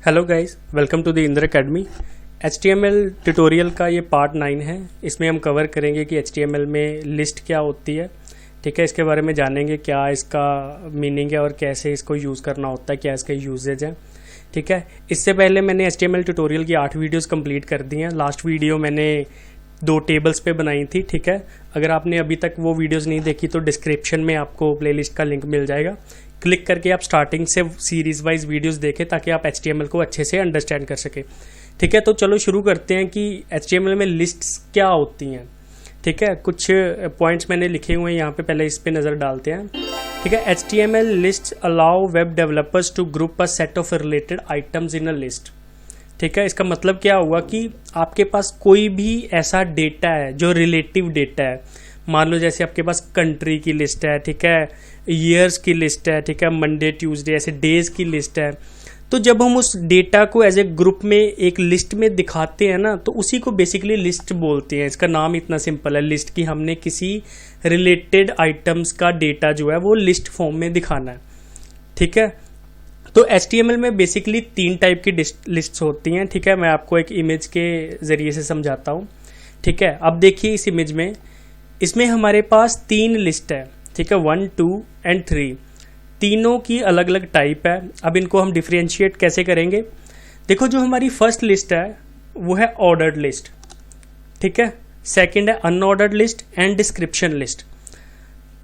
Hello guys, welcome to the Indra academy. HTML tutorial का ये part 9 है। इसमें हम कवर करेंगे कि HTML में लिस्ट क्या होती है। ठीक है, इसके बारे में जानेंगे क्या इसका मीनिंग है और कैसे इसको यूज़ करना होता है, क्या इसका यूजेज है। ठीक है, इससे पहले मैंने HTML ट्यूटोरियल की 8 वीडियोस कंप्लीट कर दी हैं। लास्ट वीडियो मैंने 2 टेबल्स पे बनाई थी। ठीक है, अगर आपने अभी तक वो वीडियोस नहीं देखी तो डिस्क्रिप्शन में आपको प्लेलिस्ट का लिंक मिल जाएगा। क्लिक करके आप स्टार्टिंग से सीरीज वाइज वीडियोस देखें ताकि आप HTML को अच्छे से अंडरस्टैंड कर सकें। ठीक है, तो चलो शुरू करते हैं कि HTML में लिस्ट्स क्या होती हैं। ठीक है, कुछ पॉइंट्स मैंने लिखे हुए हैं यहाँ पे, पहले इस पे नज़र डालते हैं। ठीक है, HTML lists allow web developers to group a set of related items in a list. ठीक है, इसका मतलब क्या हुआ कि आपके पास कोई भी ऐसा डेटा है जो रिलेटिव डेटा है। मान लो जैसे आपके पास कंट्री की लिस्ट है, ठीक है, ईयर्स की लिस्ट है, ठीक है, मंडे ट्यूसडे ऐसे डेज की लिस्ट है। तो जब हम उस डेटा को एज ए ग्रुप में एक लिस्ट में दिखाते हैं ना, तो उसी को बेसिकली लिस्ट बोलते हैं। इसका नाम इतना सिंपल है लिस्ट, की हमने किसी रिलेटेड आइटम्स का डेटा जो है वो लिस्ट फॉर्म में दिखाना है। ठीक है, तो HTML में बेसिकली 3 टाइप की लिस्ट्स होती हैं। ठीक है, मैं आपको एक इमेज के जरिए से समझाता हूँ। ठीक है, अब देखिए इस इमेज में, इसमें हमारे पास 3 लिस्ट है। ठीक है, 1, 2 एंड 3, तीनों की अलग अलग टाइप है। अब इनको हम डिफरेंशिएट कैसे करेंगे। देखो, जो हमारी फर्स्ट लिस्ट है वो है ऑर्डर्ड लिस्ट। ठीक है, सेकंड है unordered list and description list.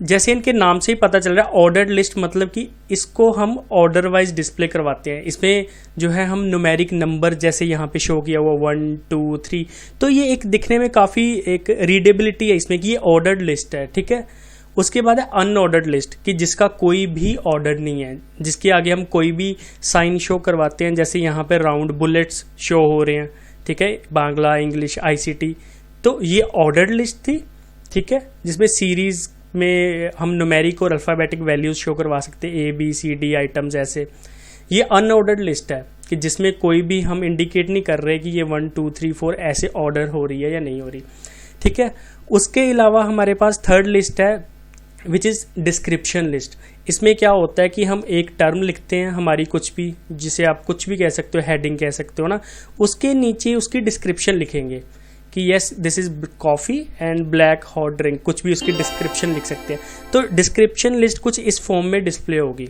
जैसे इनके नाम से ही पता चल रहा है, ऑर्डर्ड लिस्ट मतलब कि इसको हम ऑर्डर वाइज डिस्प्ले करवाते हैं। इसमें जो है हम न्यूमेरिक नंबर जैसे यहाँ पे शो किया हुआ 1, 2, 3, तो ये एक दिखने में काफ़ी एक रीडेबिलिटी है इसमें कि ये ऑर्डर्ड लिस्ट है। ठीक है, उसके बाद है अनऑर्डर्ड लिस्ट कि जिसका कोई भी ऑर्डर नहीं है, जिसके आगे हम कोई भी साइन शो करवाते हैं। जैसे यहाँ पे राउंड बुलेट्स शो हो रहे हैं। ठीक है, बांग्ला, इंग्लिश, ICT, तो ये ऑर्डर्ड लिस्ट थी। ठीक है, जिसमें सीरीज में हम न्यूमेरिक और अल्फ़ाबेटिक वैल्यूज शो करवा सकते हैं, ABCD आइटम्स ऐसे। ये अनऑर्डर्ड लिस्ट है कि जिसमें कोई भी हम इंडिकेट नहीं कर रहे कि ये 1, 2, 3, 4 ऐसे ऑर्डर हो रही है या नहीं हो रही। ठीक है, उसके अलावा हमारे पास थर्ड लिस्ट है विच इज़ डिस्क्रिप्शन लिस्ट। इसमें क्या होता है कि हम एक टर्म लिखते हैं हमारी कुछ भी, जिसे आप कुछ भी कह सकते हो, हेडिंग कह सकते हो ना, उसके नीचे उसकी डिस्क्रिप्शन लिखेंगे कि yes this is coffee and black hot drink, कुछ भी उसकी डिस्क्रिप्शन लिख सकते हैं। तो डिस्क्रिप्शन लिस्ट कुछ इस फॉर्म में डिस्प्ले होगी।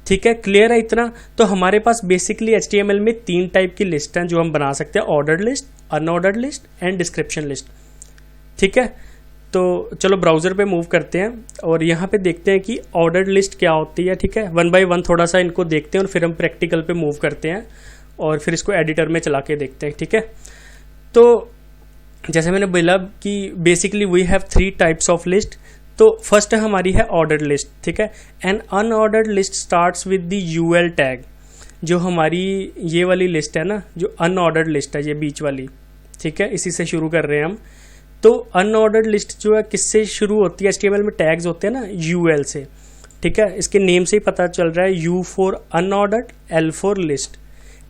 ठीक है, क्लियर है इतना। तो हमारे पास बेसिकली HTML में 3 टाइप की लिस्ट हैं जो हम बना सकते हैं, ordered list, unordered list and description list. ठीक है, तो चलो ब्राउज़र पे मूव करते हैं और यहाँ पे देखते हैं कि ऑर्डर्ड लिस्ट क्या होती है। ठीक है, 1 बाय 1 थोड़ा सा इनको देखते हैं और फिर हम प्रैक्टिकल पे मूव करते हैं और फिर इसको एडिटर में चला के देखते हैं। ठीक है, तो जैसे मैंने बोला कि basically we have 3 types of list. तो फर्स्ट हमारी है ऑर्डर्ड लिस्ट। ठीक है, an unordered list starts with the UL tag. जो हमारी ये वाली लिस्ट है ना, जो अनऑर्डर्ड लिस्ट है, ये बीच वाली, ठीक है, इसी से शुरू कर रहे हैं हम। तो अनऑर्डर्ड लिस्ट जो है किससे शुरू होती है, HTML में टैग्स होते हैं ना UL से। ठीक है, इसके नेम से ही पता चल रहा है, U for unordered, L for list.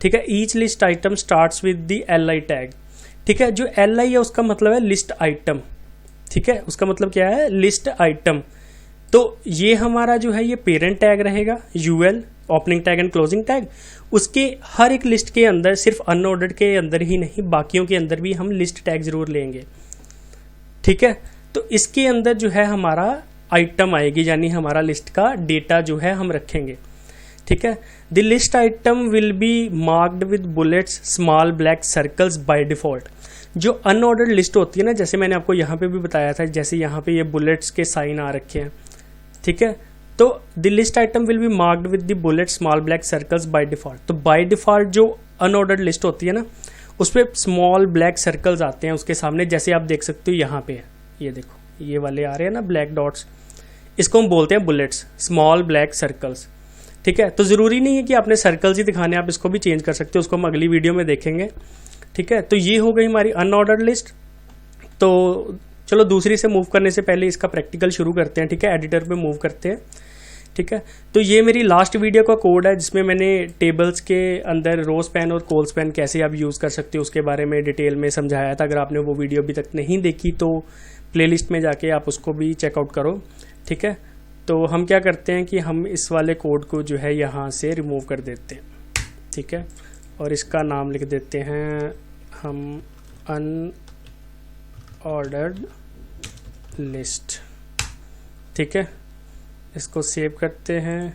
ठीक है, each list item starts with the LI tag. ठीक है, जो LI है उसका मतलब है लिस्ट आइटम। ठीक है, उसका मतलब क्या है, लिस्ट आइटम। तो ये हमारा जो है ये पेरेंट टैग रहेगा UL, opening tag and closing tag. उसके हर एक लिस्ट के अंदर, सिर्फ अनऑर्डर्ड के अंदर ही नहीं, बाकियों के अंदर भी हम लिस्ट टैग जरूर लेंगे। ठीक है, तो इसके अंदर जो है हमारा आइटम आएगी, यानी हमारा लिस्ट का डेटा जो है हम रखेंगे। ठीक है, the list item will be marked with bullets, small black circles by default. जो अनऑर्डर्ड लिस्ट होती है ना, जैसे मैंने आपको यहाँ पे भी बताया था, जैसे यहाँ पे ये बुलेट्स के साइन आ रखे हैं। ठीक है, तो the list item will be marked with the bullet small black circles by default. तो बाय डिफॉल्ट जो अनऑर्डर्ड लिस्ट होती है ना, उस पर स्मॉल ब्लैक सर्कल्स आते हैं उसके सामने, जैसे आप देख सकते हो यहाँ पे है, ये देखो ये वाले आ रहे हैं ना ब्लैक डॉट्स, इसको हम बोलते हैं बुलेट्स, स्मॉल ब्लैक सर्कल्स। ठीक है, तो ज़रूरी नहीं है कि आपने सर्कल्स ही दिखाने, आप इसको भी चेंज कर सकते हो, उसको हम अगली वीडियो में देखेंगे। ठीक है, तो ये हो गई हमारी अनऑर्डर्ड लिस्ट। तो चलो दूसरी से मूव करने से पहले इसका प्रैक्टिकल शुरू करते हैं। ठीक है, एडिटर पे मूव करते हैं। ठीक है, तो ये मेरी लास्ट वीडियो का कोड है जिसमें मैंने टेबल्स के अंदर रो स्पैन और कॉल स्पैन कैसे आप यूज़ कर सकते हो उसके बारे में डिटेल में समझाया था। अगर आपने वो वीडियो अभी तक नहीं देखी तो प्लेलिस्ट में जाके आप उसको भी चेकआउट करो। ठीक है, तो हम क्या करते हैं कि हम इस वाले कोड को जो है यहाँ से रिमूव कर देते हैं। ठीक है, और इसका नाम लिख देते हैं हम अनऑर्डर्ड लिस्ट। ठीक है, इसको सेव करते हैं,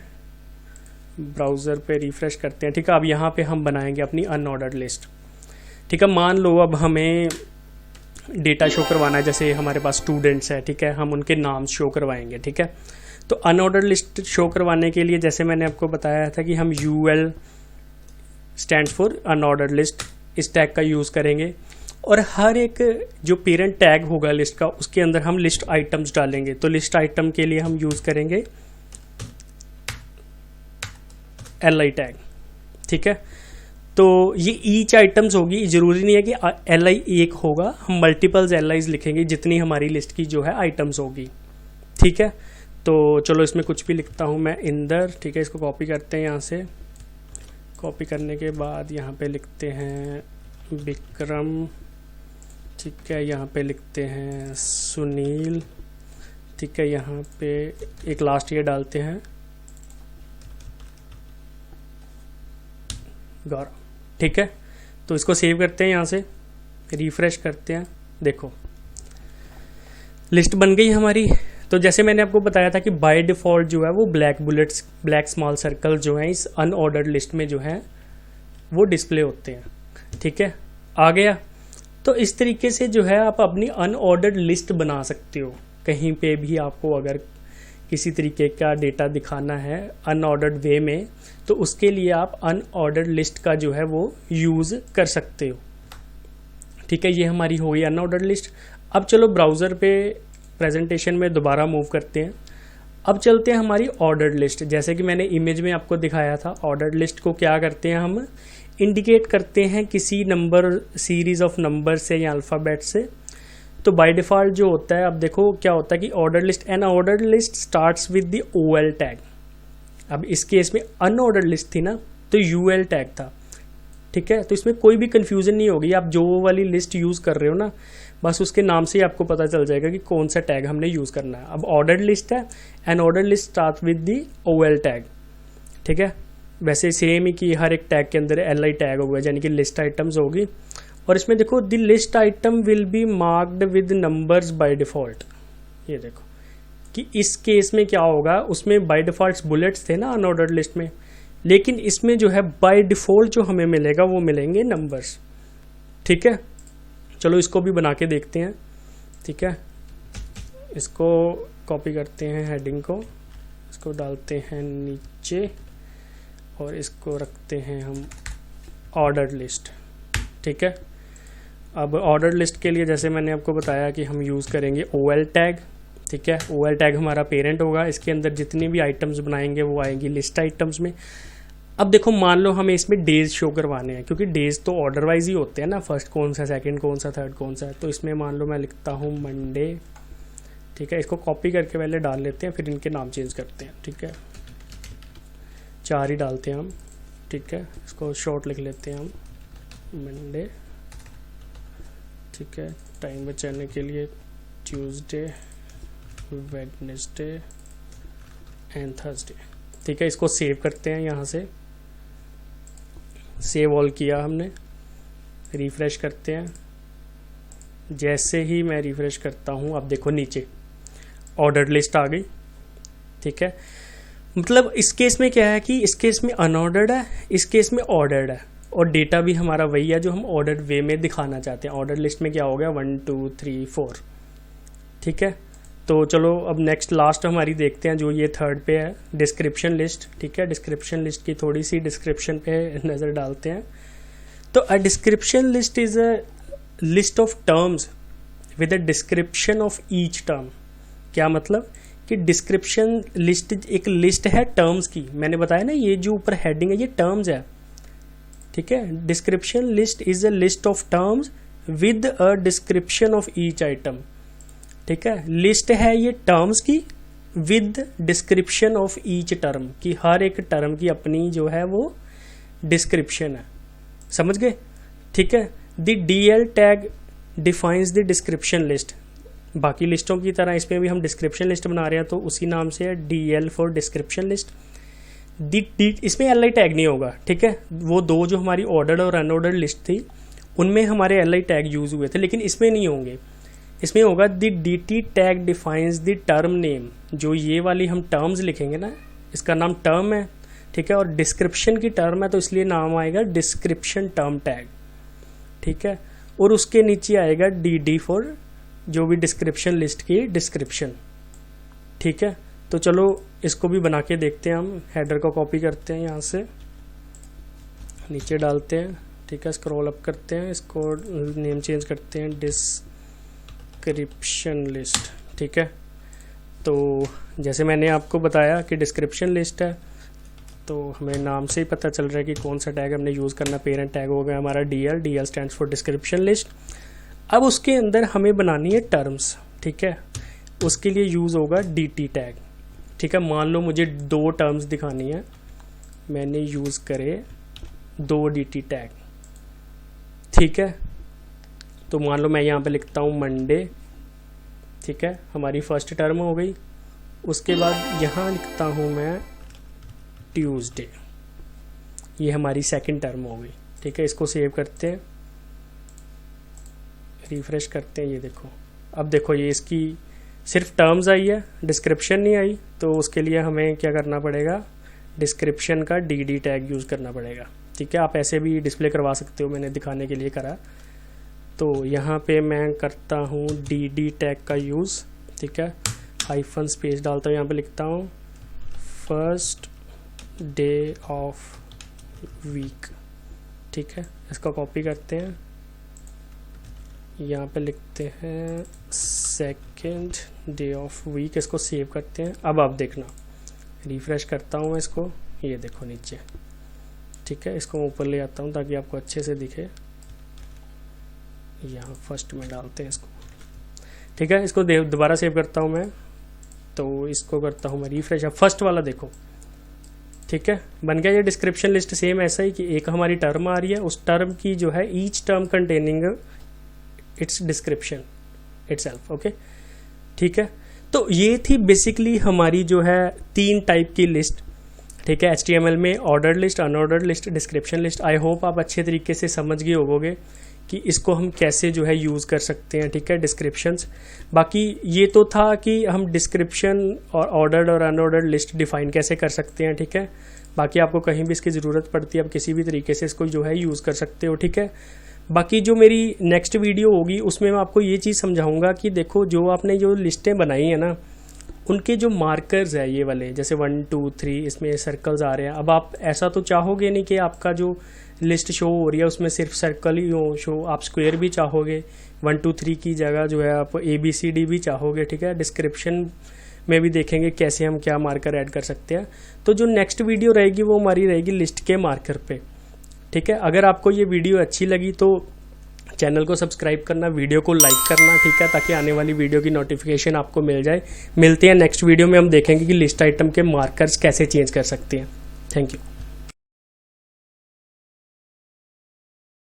ब्राउज़र पे रिफ़्रेश करते हैं। ठीक है, अब यहाँ पे हम बनाएंगे अपनी अनऑर्डर्ड लिस्ट। ठीक है, मान लो अब हमें डेटा शो करवाना है, जैसे हमारे पास स्टूडेंट्स है। ठीक है, हम उनके नाम शो करवाएंगे। ठीक है, तो अनऑर्डर्ड लिस्ट शो करवाने के लिए जैसे मैंने आपको बताया था कि हम UL stands for unordered list, इस टैग का यूज़ करेंगे और हर एक जो पेरेंट टैग होगा लिस्ट का उसके अंदर हम लिस्ट आइटम्स डालेंगे। तो लिस्ट आइटम के लिए हम यूज़ करेंगे LI टैग। ठीक है, तो ये ईच आइटम्स होगी, ज़रूरी नहीं है कि LI एक होगा, हम मल्टीपल्स LIs लिखेंगे जितनी हमारी लिस्ट की जो है आइटम्स होगी। ठीक है, तो चलो इसमें कुछ भी लिखता हूँ मैं, इंदर। ठीक है, इसको कॉपी करते हैं, यहाँ से कॉपी करने के बाद यहाँ पे लिखते हैं विक्रम। ठीक है, यहाँ पे लिखते हैं सुनील। ठीक है, यहाँ पे एक लास्ट ईयर डालते हैं गौरव। ठीक है, तो इसको सेव करते हैं, यहाँ से रिफ्रेश करते हैं। देखो लिस्ट बन गई हमारी। तो जैसे मैंने आपको बताया था कि बाय डिफ़ॉल्ट जो है वो black bullets, black small circle जो हैं इस अनऑर्डर्ड लिस्ट में जो हैं वो डिस्प्ले होते हैं। ठीक है, आ गया। तो इस तरीके से जो है आप अपनी अनऑर्डर्ड लिस्ट बना सकते हो। कहीं पे भी आपको अगर किसी तरीके का डेटा दिखाना है अनऑर्डर्ड वे में, तो उसके लिए आप अनऑर्डर्ड लिस्ट का जो है वो यूज़ कर सकते हो। ठीक है, ये हमारी हो गई अनऑर्डर्ड लिस्ट। अब चलो ब्राउज़र पे प्रेजेंटेशन में दोबारा मूव करते हैं। अब चलते हैं हमारी ऑर्डर्ड लिस्ट। जैसे कि मैंने इमेज में आपको दिखाया था, ऑर्डर्ड लिस्ट को क्या करते हैं हम, इंडिकेट करते हैं किसी नंबर, सीरीज ऑफ नंबर से या अल्फ़ाबेट से। तो बाय डिफ़ॉल्ट जो होता है, अब देखो क्या होता है कि ordered list, N ordered list starts with the OL tag. अब इस केस में अनऑर्डर्ड लिस्ट थी ना, तो UL टैग था। ठीक है, तो इसमें कोई भी कंफ्यूजन नहीं होगी। आप जो वाली लिस्ट यूज़ कर रहे हो ना, बस उसके नाम से ही आपको पता चल जाएगा कि कौन सा टैग हमने यूज़ करना है। अब ऑर्डर्ड लिस्ट है, N ordered list start with the OL tag. ठीक है, वैसे सेम ही कि हर एक टैग के अंदर LI टैग होगा, यानी कि लिस्ट आइटम्स होगी। और इसमें देखो the list item will be marked with numbers by default. ये देखो कि इस केस में क्या होगा, उसमें बाय डिफ़ॉल्ट बुलेट्स थे ना अनऑर्डर्ड लिस्ट में, लेकिन इसमें जो है बाय डिफ़ॉल्ट जो हमें मिलेगा वो मिलेंगे नंबर्स। ठीक है, चलो इसको भी बना के देखते हैं। ठीक है, इसको कॉपी करते हैं, हेडिंग को इसको डालते हैं नीचे और इसको रखते हैं हम ऑर्डर्ड लिस्ट। ठीक है, अब ऑर्डर्ड लिस्ट के लिए जैसे मैंने आपको बताया कि हम यूज़ करेंगे OL टैग। ठीक है, OL टैग हमारा पेरेंट होगा, इसके अंदर जितनी भी आइटम्स बनाएंगे वो आएंगी लिस्ट आइटम्स में। अब देखो मान लो हमें इसमें डेज शो करवाने हैं, क्योंकि डेज तो ऑर्डर वाइज ही होते हैं ना, फर्स्ट कौन सा, सेकंड कौन सा, थर्ड कौन सा है। तो इसमें मान लो मैं लिखता हूँ मंडे। ठीक है, इसको कॉपी करके पहले डाल लेते हैं, फिर इनके नाम चेंज करते हैं। ठीक है, 4 ही डालते हैं हम। ठीक है, इसको शॉर्ट लिख लेते हैं हम, मंडे। ठीक है, टाइम बचाने के लिए ट्यूसडे, वेडनेसडे एंड थर्सडे। ठीक है, इसको सेव करते हैं, यहाँ से सेव ऑल किया हमने, रिफ्रेश करते हैं। जैसे ही मैं रिफ्रेश करता हूँ, अब देखो नीचे ऑर्डर्ड लिस्ट आ गई। ठीक है, मतलब इस केस में क्या है कि इस केस में अनऑर्डर्ड है, इस केस में ऑर्डर्ड है, और डेटा भी हमारा वही है जो हम ऑर्डर्ड वे में दिखाना चाहते हैं। ऑर्डर लिस्ट में क्या हो गया, 1 2 3 4। ठीक है, तो चलो अब नेक्स्ट लास्ट हमारी देखते हैं, जो ये थर्ड पे है, डिस्क्रिप्शन लिस्ट। ठीक है, डिस्क्रिप्शन लिस्ट की थोड़ी सी डिस्क्रिप्शन पे नज़र डालते हैं। तो a description list is a list of terms with a description of each term. क्या मतलब कि डिस्क्रिप्शन लिस्ट एक लिस्ट है टर्म्स की। मैंने बताया ना, ये जो ऊपर हेडिंग है ये टर्म्स है। ठीक है, description list is a list of terms with a description of each item. ठीक है, लिस्ट है ये टर्म्स की with description of each term, कि हर एक टर्म की अपनी जो है वो डिस्क्रिप्शन है। समझ गए? ठीक है, the DL tag defines the description list. बाकी लिस्टों की तरह इसमें भी हम डिस्क्रिप्शन लिस्ट बना रहे हैं, तो उसी नाम से है DL फॉर डिस्क्रिप्शन लिस्ट। इसमें एल आई टैग नहीं होगा, ठीक है। वो दो जो हमारी ऑर्डर्ड और अनऑर्डर्ड लिस्ट थी उनमें हमारे एल आई टैग यूज हुए थे, लेकिन इसमें नहीं होंगे। इसमें होगा the D T tag defines the term name. जो ये वाली हम टर्म्स लिखेंगे ना, इसका नाम टर्म है, ठीक है, और डिस्क्रिप्शन की टर्म है तो इसलिए नाम आएगा डिस्क्रिप्शन टर्म टैग, ठीक है। और उसके नीचे आएगा डी डी फॉर जो भी डिस्क्रिप्शन लिस्ट की डिस्क्रिप्शन, ठीक है। तो चलो इसको भी बना के देखते हैं हम। हेडर को कॉपी करते हैं, यहाँ से नीचे डालते हैं, ठीक है, स्क्रॉल अप करते हैं, इसको नेम चेंज करते हैं डिस्क्रिप्शन लिस्ट, ठीक है। तो जैसे मैंने आपको बताया कि डिस्क्रिप्शन लिस्ट है तो हमें नाम से ही पता चल रहा है कि कौन सा टैग हमने यूज़ करना। पेरेंट टैग हो गया हमारा DL stands for description list. अब उसके अंदर हमें बनानी है टर्म्स, ठीक है। उसके लिए यूज़ होगा DT टैग, ठीक है। मान लो मुझे 2 टर्म्स दिखानी है, मैंने यूज़ करे 2 DT टैग, ठीक है। तो मान लो मैं यहाँ पे लिखता हूँ मंडे, ठीक है, हमारी फर्स्ट टर्म हो गई। उसके बाद यहाँ लिखता हूँ मैं ट्यूसडे, ये हमारी सेकंड टर्म हो गई, ठीक है। इसको सेव करते हैं, रिफ्रेश करते हैं, ये देखो। अब देखो ये इसकी सिर्फ टर्म्स आई है, डिस्क्रिप्शन नहीं आई, तो उसके लिए हमें क्या करना पड़ेगा, डिस्क्रिप्शन का DD टैग यूज़ करना पड़ेगा, ठीक है। आप ऐसे भी डिस्प्ले करवा सकते हो, मैंने दिखाने के लिए करा। तो यहाँ पे मैं करता हूँ DD टैग का यूज़, ठीक है, हाइफन स्पेस डालता हूँ, यहाँ पे लिखता हूँ फर्स्ट डे ऑफ वीक, ठीक है। इसको कॉपी करते हैं, यहाँ पे लिखते हैं सेकेंड डे ऑफ वीक, इसको सेव करते हैं। अब आप देखना, रिफ्रेश करता हूँ मैं इसको, ये देखो नीचे, ठीक है। इसको ऊपर ले आता हूँ ताकि आपको अच्छे से दिखे। यहाँ फर्स्ट में डालते हैं इसको, ठीक है। इसको दोबारा सेव करता हूँ मैं, तो इसको करता हूँ मैं रिफ्रेश। अब फर्स्ट वाला देखो, ठीक है, बन गया ये डिस्क्रिप्शन लिस्ट। सेम ऐसा ही कि एक हमारी टर्म आ रही है, उस टर्म की जो है each term containing it's description itself, okay, ठीक है। तो ये थी बेसिकली हमारी जो है 3 टाइप की लिस्ट, ठीक है, HTML में ordered list, unordered list, description list. I hope आप अच्छे तरीके से समझ गए होवोगे कि इसको हम कैसे जो है यूज़ कर सकते हैं, ठीक है, डिस्क्रिप्शंस। बाकी ये तो था कि हम डिस्क्रिप्शन और ऑर्डर्ड और अनऑर्डर्ड लिस्ट डिफाइन कैसे कर सकते हैं, ठीक है। बाकी आपको कहीं भी इसकी ज़रूरत पड़ती है, आप किसी भी तरीके से इसको जो है यूज़ कर सकते हो, ठीक है। बाकी जो मेरी नेक्स्ट वीडियो होगी उसमें मैं आपको ये चीज़ समझाऊंगा कि देखो जो आपने जो लिस्टें बनाई हैं ना, उनके जो मार्कर्स है ये वाले, जैसे 1 2 3 इसमें सर्कल्स आ रहे हैं। अब आप ऐसा तो चाहोगे नहीं कि आपका जो लिस्ट शो हो रही है उसमें सिर्फ सर्कल ही हो शो, आप स्क्वायर भी चाहोगे, 1 2 3 की जगह जो है आप ABCD भी चाहोगे, ठीक है। डिस्क्रिप्शन में भी देखेंगे कैसे हम क्या मार्कर ऐड कर सकते हैं। तो जो नेक्स्ट वीडियो रहेगी वो हमारी रहेगी लिस्ट के मार्कर पे, ठीक है। अगर आपको ये वीडियो अच्छी लगी तो चैनल को सब्सक्राइब करना, वीडियो को लाइक करना, ठीक है, ताकि आने वाली वीडियो की नोटिफिकेशन आपको मिल जाए। मिलते हैं नेक्स्ट वीडियो में, हम देखेंगे कि लिस्ट आइटम के मार्कर्स कैसे चेंज कर सकते हैं। Thank you.